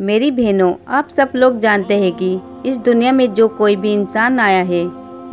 मेरी बहनों, आप सब लोग जानते हैं कि इस दुनिया में जो कोई भी इंसान आया है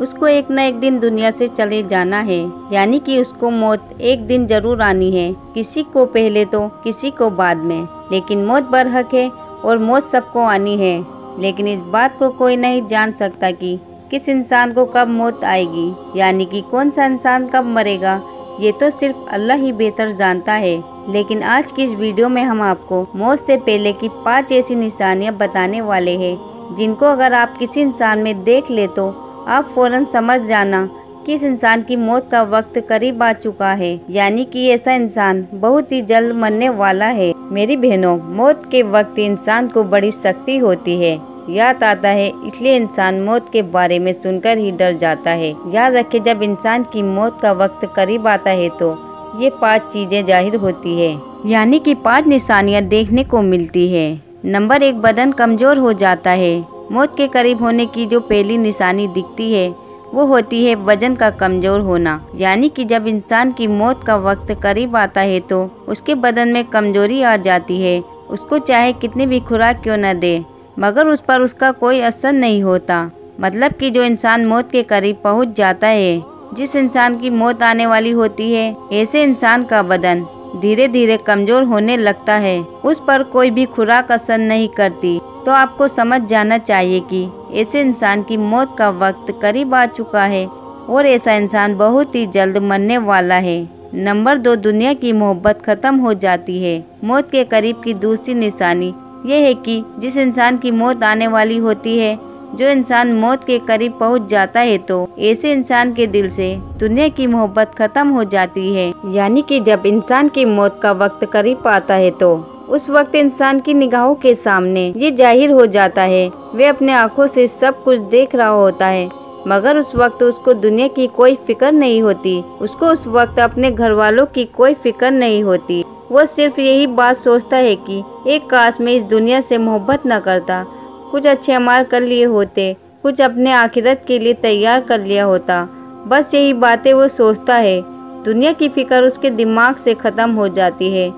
उसको एक न एक दिन दुनिया से चले जाना है, यानी कि उसको मौत एक दिन जरूर आनी है। किसी को पहले तो किसी को बाद में, लेकिन मौत बरहक है और मौत सबको आनी है। लेकिन इस बात को कोई नहीं जान सकता कि किस इंसान को कब मौत आएगी, यानी कि कौन सा इंसान कब मरेगा। ये तो सिर्फ अल्लाह ही बेहतर जानता है। लेकिन आज की इस वीडियो में हम आपको मौत से पहले की 5 ऐसी निशानियां बताने वाले हैं जिनको अगर आप किसी इंसान में देख ले तो आप फौरन समझ जाना कि इस इंसान की मौत का वक्त करीब आ चुका है, यानी कि ऐसा इंसान बहुत ही जल्द मरने वाला है। मेरी बहनों, मौत के वक्त इंसान को बड़ी शक्ति होती है, याद आता है, इसलिए इंसान मौत के बारे में सुनकर ही डर जाता है। याद रखे, जब इंसान की मौत का वक्त करीब आता है तो ये 5 चीजें जाहिर होती है, यानी कि 5 निशानियां देखने को मिलती है। नंबर 1, बदन कमजोर हो जाता है। मौत के करीब होने की जो पहली निशानी दिखती है वो होती है वजन का कमजोर होना, यानी कि जब इंसान की मौत का वक्त करीब आता है तो उसके बदन में कमजोरी आ जाती है। उसको चाहे कितनी भी खुराक क्यों न दे, मगर उस पर उसका कोई असर नहीं होता। मतलब कि जो इंसान मौत के करीब पहुंच जाता है, जिस इंसान की मौत आने वाली होती है, ऐसे इंसान का बदन धीरे धीरे कमजोर होने लगता है। उस पर कोई भी खुराक असर नहीं करती। तो आपको समझ जाना चाहिए कि ऐसे इंसान की मौत का वक्त करीब आ चुका है और ऐसा इंसान बहुत ही जल्द मरने वाला है। नंबर 2, दुनिया की मोहब्बत खत्म हो जाती है। मौत के करीब की दूसरी निशानी ये है कि जिस इंसान की मौत आने वाली होती है, जो इंसान मौत के करीब पहुंच जाता है तो ऐसे इंसान के दिल से दुनिया की मोहब्बत खत्म हो जाती है। यानी कि जब इंसान की मौत का वक्त करीब आता है तो उस वक्त इंसान की निगाहों के सामने ये जाहिर हो जाता है, वे अपने आँखों से सब कुछ देख रहा होता है, मगर उस वक्त उसको दुनिया की कोई फिक्र नहीं होती। उसको उस वक्त अपने घर वालों की कोई फिक्र नहीं होती। वो सिर्फ यही बात सोचता है कि एक काश मैं इस दुनिया से मोहब्बत न करता, कुछ अच्छे अमाल कर लिए होते, कुछ अपने आखिरत के लिए तैयार कर लिया होता। बस यही बातें वो सोचता है। दुनिया की फिक्र उसके दिमाग से ख़त्म हो जाती है।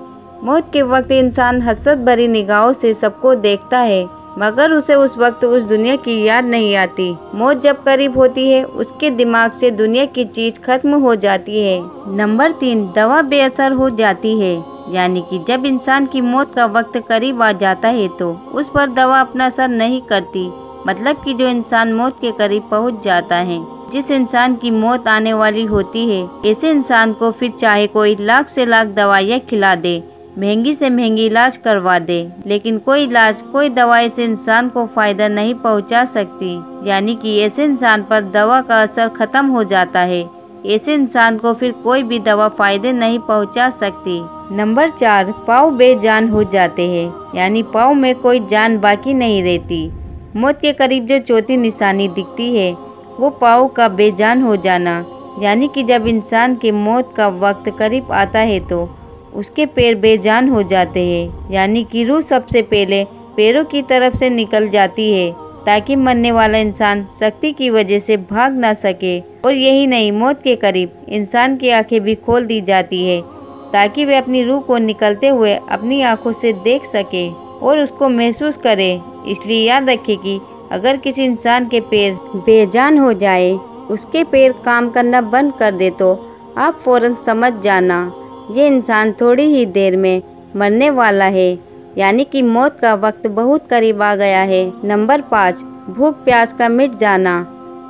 मौत के वक्त इंसान हसरत भरी निगाहों से सबको देखता है, मगर उसे उस वक्त उस दुनिया की याद नहीं आती। मौत जब करीब होती है उसके दिमाग से दुनिया की चीज़ खत्म हो जाती है। नंबर 3, दवा बेअसर हो जाती है। यानी कि जब इंसान की मौत का वक्त करीब आ जाता है तो उस पर दवा अपना असर नहीं करती। मतलब कि जो इंसान मौत के करीब पहुंच जाता है, जिस इंसान की मौत आने वाली होती है, ऐसे इंसान को फिर चाहे कोई लाख से लाख दवाइयाँ खिला दे, महंगी से महंगी इलाज करवा दे, लेकिन कोई इलाज कोई दवा ऐसे इंसान को फायदा नहीं पहुंचा सकती। यानी कि ऐसे इंसान पर दवा का असर खत्म हो जाता है। ऐसे इंसान को फिर कोई भी दवा फायदे नहीं पहुंचा सकती। नंबर 4, पाँव बेजान हो जाते हैं। यानी पाँव में कोई जान बाकी नहीं रहती। मौत के करीब जो चौथी निशानी दिखती है वो पाँव का बेजान हो जाना। यानी कि जब इंसान के मौत का वक्त करीब आता है तो उसके पैर बेजान हो जाते हैं। यानी कि रूह सबसे पहले पैरों की तरफ से निकल जाती है ताकि मरने वाला इंसान शक्ति की वजह से भाग ना सके। और यही नहीं, मौत के करीब इंसान की आंखें भी खोल दी जाती है ताकि वे अपनी रूह को निकलते हुए अपनी आंखों से देख सके और उसको महसूस करे। इसलिए याद रखें कि अगर किसी इंसान के पैर बेजान हो जाए, उसके पैर काम करना बंद कर दे तो आप फौरन समझ जाना ये इंसान थोड़ी ही देर में मरने वाला है, यानी कि मौत का वक्त बहुत करीब आ गया है। नंबर 5, भूख प्यास का मिट जाना।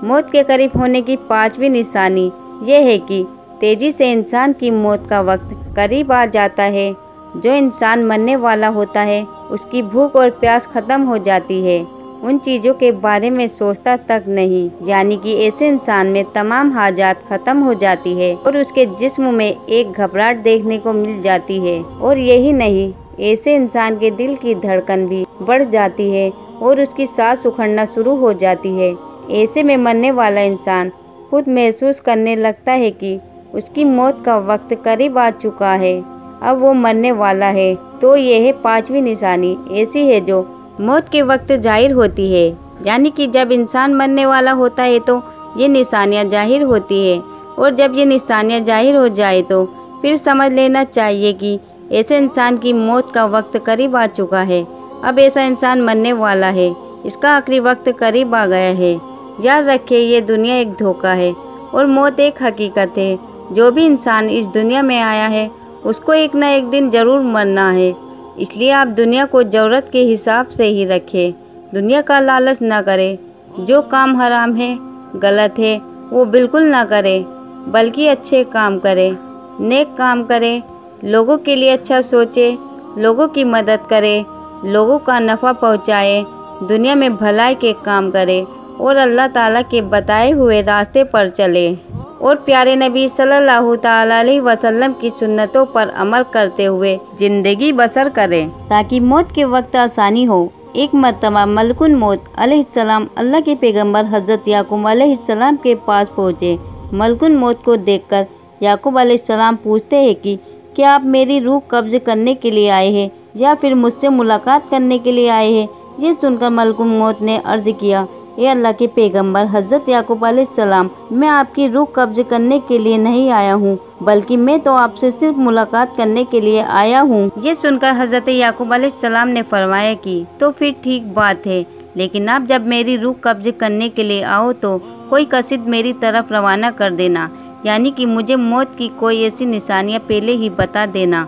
मौत के करीब होने की 5वीं निशानी ये है कि तेजी से इंसान की मौत का वक्त करीब आ जाता है। जो इंसान मरने वाला होता है उसकी भूख और प्यास खत्म हो जाती है, उन चीज़ों के बारे में सोचता तक नहीं। यानी कि ऐसे इंसान में तमाम हाजात खत्म हो जाती है और उसके जिस्म में एक घबराहट देखने को मिल जाती है। और यही नहीं, ऐसे इंसान के दिल की धड़कन भी बढ़ जाती है और उसकी सांस उखड़ना शुरू हो जाती है। ऐसे में मरने वाला इंसान खुद महसूस करने लगता है कि उसकी मौत का वक्त करीब आ चुका है, अब वो मरने वाला है। तो यह 5वीं निशानी ऐसी है जो मौत के वक्त जाहिर होती है। यानी कि जब इंसान मरने वाला होता है तो ये निशानियां जाहिर होती है, और जब ये निशानियां जाहिर हो जाए तो फिर समझ लेना चाहिए कि ऐसे इंसान की मौत का वक्त करीब आ चुका है। अब ऐसा इंसान मरने वाला है, इसका आखिरी वक्त करीब आ गया है। याद रखिए, ये दुनिया एक धोखा है और मौत एक हकीकत है। जो भी इंसान इस दुनिया में आया है उसको एक न एक दिन ज़रूर मरना है। इसलिए आप दुनिया को ज़रूरत के हिसाब से ही रखें। दुनिया का लालच ना करें। जो काम हराम है, गलत है, वो बिल्कुल ना करें, बल्कि अच्छे काम करें, नेक काम करें, लोगों के लिए अच्छा सोचें, लोगों की मदद करें, लोगों का नफ़ा पहुँचाएँ, दुनिया में भलाई के काम करें और अल्लाह ताला के बताए हुए रास्ते पर चले और प्यारे नबी सल्लल्लाहु ताला अलैहि वसल्लम की सुन्नतों पर अमल करते हुए ज़िंदगी बसर करें ताकि मौत के वक्त आसानी हो। एक मर्तबा मलकुल मौत अलैहिस्सलाम अल्लाह के पैगंबर हज़रत याकूब अलैहिस्सलाम के पास पहुँचे। मलकुल मौत को देखकर याकूब अलैहिस्सलाम पूछते हैं कि क्या आप मेरी रूह कब्ज़ करने के लिए आए हैं या फिर मुझसे मुलाकात करने के लिए आए हैं। ये सुनकर मलकुल मौत ने अर्ज़ किया, ए अल्लाह के पैगंबर हज़रत याकूब अलैहिस्सलाम, मैं आपकी रूह कब्ज़ करने के लिए नहीं आया हूँ, बल्कि मैं तो आपसे सिर्फ मुलाकात करने के लिए आया हूँ। ये सुनकर हज़रत याकूब अलैहिस्सलाम ने फरमाया कि तो फिर ठीक बात है, लेकिन आप जब मेरी रूह कब्ज़ करने के लिए आओ तो कोई कसीद मेरी तरफ रवाना कर देना, यानी कि मुझे मौत की कोई ऐसी निशानियाँ पहले ही बता देना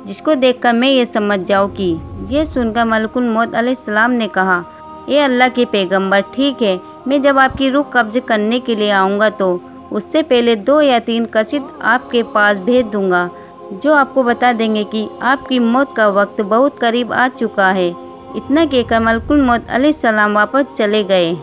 जिसको देखकर मैं ये समझ जाऊँ कि। ये सुनकर मलकुल मौत अलैहिस्सलाम ने कहा, ए अल्लाह के पैगंबर, ठीक है, मैं जब आपकी रूह कब्ज़ करने के लिए आऊँगा तो उससे पहले 2 या 3 कसीद आपके पास भेज दूँगा जो आपको बता देंगे कि आपकी मौत का वक्त बहुत करीब आ चुका है। इतना कहकर मलकुल मौत अलैहिस्सलाम वापस चले गए।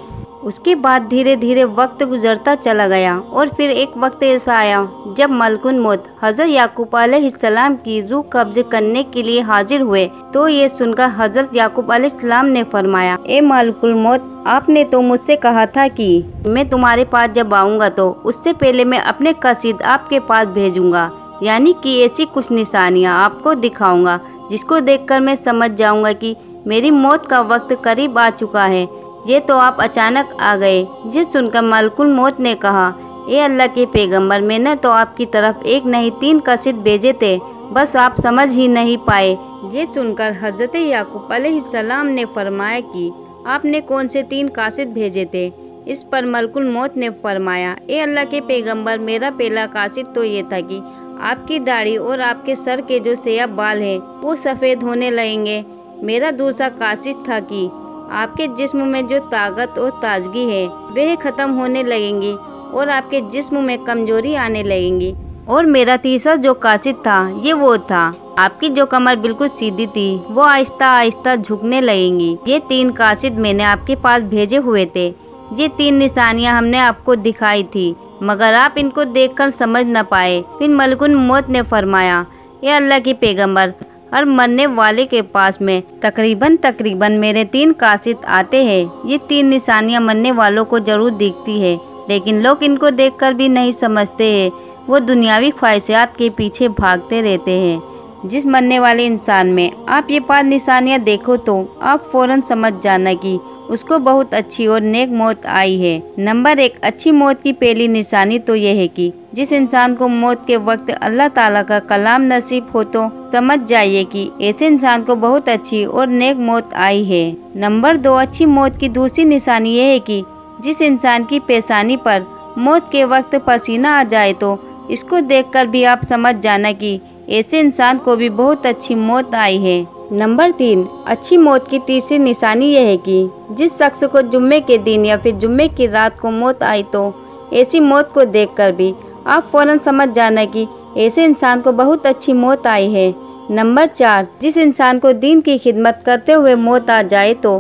उसके बाद धीरे धीरे वक्त गुजरता चला गया और फिर एक वक्त ऐसा आया जब मलकुल मौत हज़रत याकूब अलैहिस्सलाम की रूह कब्ज़ करने के लिए हाजिर हुए। तो ये सुनकर हज़रत याकूब अलैहिस्सलाम ने फरमाया, ए मलकुल मौत, आपने तो मुझसे कहा था कि मैं तुम्हारे पास जब आऊँगा तो उससे पहले मैं अपने कसीद आपके पास भेजूँगा, यानी कि ऐसी कुछ निशानियाँ आपको दिखाऊँगा जिसको देखकर मैं समझ जाऊँगा कि मेरी मौत का वक्त करीब आ चुका है। ये तो आप अचानक आ गए। ये सुनकर मलकुल मौत ने कहा, ए अल्लाह के पैगंबर, मैंने तो आपकी तरफ 1 नहीं 3 कसीद भेजे थे, बस आप समझ ही नहीं पाए। ये सुनकर हज़रत याकूब अलैहिस्सलाम ने फरमाया कि आपने कौन से 3 कासिद भेजे थे। इस पर मलकुल मौत ने फरमाया, ए अल्लाह के पैगंबर, मेरा पहला कासिद तो ये था कि आपकी दाढ़ी और आपके सर के जो सयाह बाल हैं वो सफ़ेद होने लगेंगे। मेरा दूसरा कासिद था कि आपके जिस्म में जो ताकत और ताजगी है वह ख़त्म होने लगेंगी और आपके जिस्म में कमजोरी आने लगेंगी। और मेरा तीसरा जो कासिद था ये वो था, आपकी जो कमर बिल्कुल सीधी थी वो आहिस्ता आहिस्ता झुकने लगेंगी। ये 3 कासिद मैंने आपके पास भेजे हुए थे। ये 3 निशानियां हमने आपको दिखाई थी, मगर आप इनको देखकर समझ न पाए। फिर मलकुल मौत ने फरमाया, ये अल्लाह के पैगंबर, हर मरने वाले के पास में तकरीबन मेरे 3 कासिद आते हैं। ये 3 निशानियां मरने वालों को जरूर दिखती है, लेकिन लोग इनको देखकर भी नहीं समझते हैं। वो दुनियावी ख्वाहिशात के पीछे भागते रहते हैं। जिस मरने वाले इंसान में आप ये 5 निशानियां देखो तो आप फौरन समझ जाना कि उसको बहुत अच्छी और नेक मौत आई है। नंबर 1, अच्छी मौत की पहली निशानी तो यह है कि जिस इंसान को मौत के वक्त अल्लाह ताला का कलाम नसीब हो तो समझ जाइए कि ऐसे इंसान को बहुत अच्छी और नेक मौत आई है। नंबर 2, अच्छी मौत की दूसरी निशानी यह है कि जिस इंसान की पेशानी पर मौत के वक्त पसीना आ जाए तो इसको देखकर भी आप समझ जाना कि ऐसे इंसान को भी बहुत अच्छी मौत आई है। नंबर 3, अच्छी मौत की तीसरी निशानी यह है कि जिस शख्स को जुम्मे के दिन या फिर जुम्मे की रात को मौत आई तो ऐसी मौत को देखकर भी आप फौरन समझ जाना कि ऐसे इंसान को बहुत अच्छी मौत आई है। नंबर 4, जिस इंसान को दीन की खिदमत करते हुए मौत आ जाए तो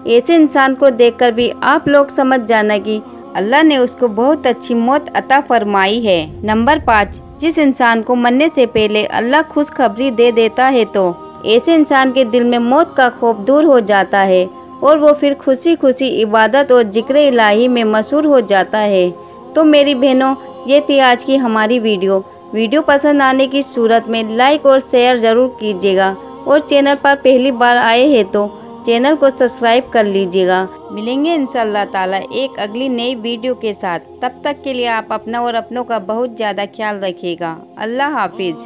ऐसे इंसान को देखकर भी आप लोग समझ जाना कि अल्लाह ने उसको बहुत अच्छी मौत अता फरमाई है। नंबर 5, जिस इंसान को मरने से पहले अल्लाह खुशखबरी दे देता है तो ऐसे इंसान के दिल में मौत का खौफ दूर हो जाता है और वो फिर खुशी खुशी इबादत और जिक्र इलाही में मशहूर हो जाता है। तो मेरी बहनों, ये थी आज की हमारी वीडियो पसंद आने की सूरत में लाइक और शेयर ज़रूर कीजिएगा और चैनल पर पहली बार आए हैं तो चैनल को सब्सक्राइब कर लीजिएगा। मिलेंगे इंशाअल्लाह ताला एक अगली नई वीडियो के साथ। तब तक के लिए आप अपना और अपनों का बहुत ज़्यादा ख्याल रखिएगा। अल्लाह हाफिज़।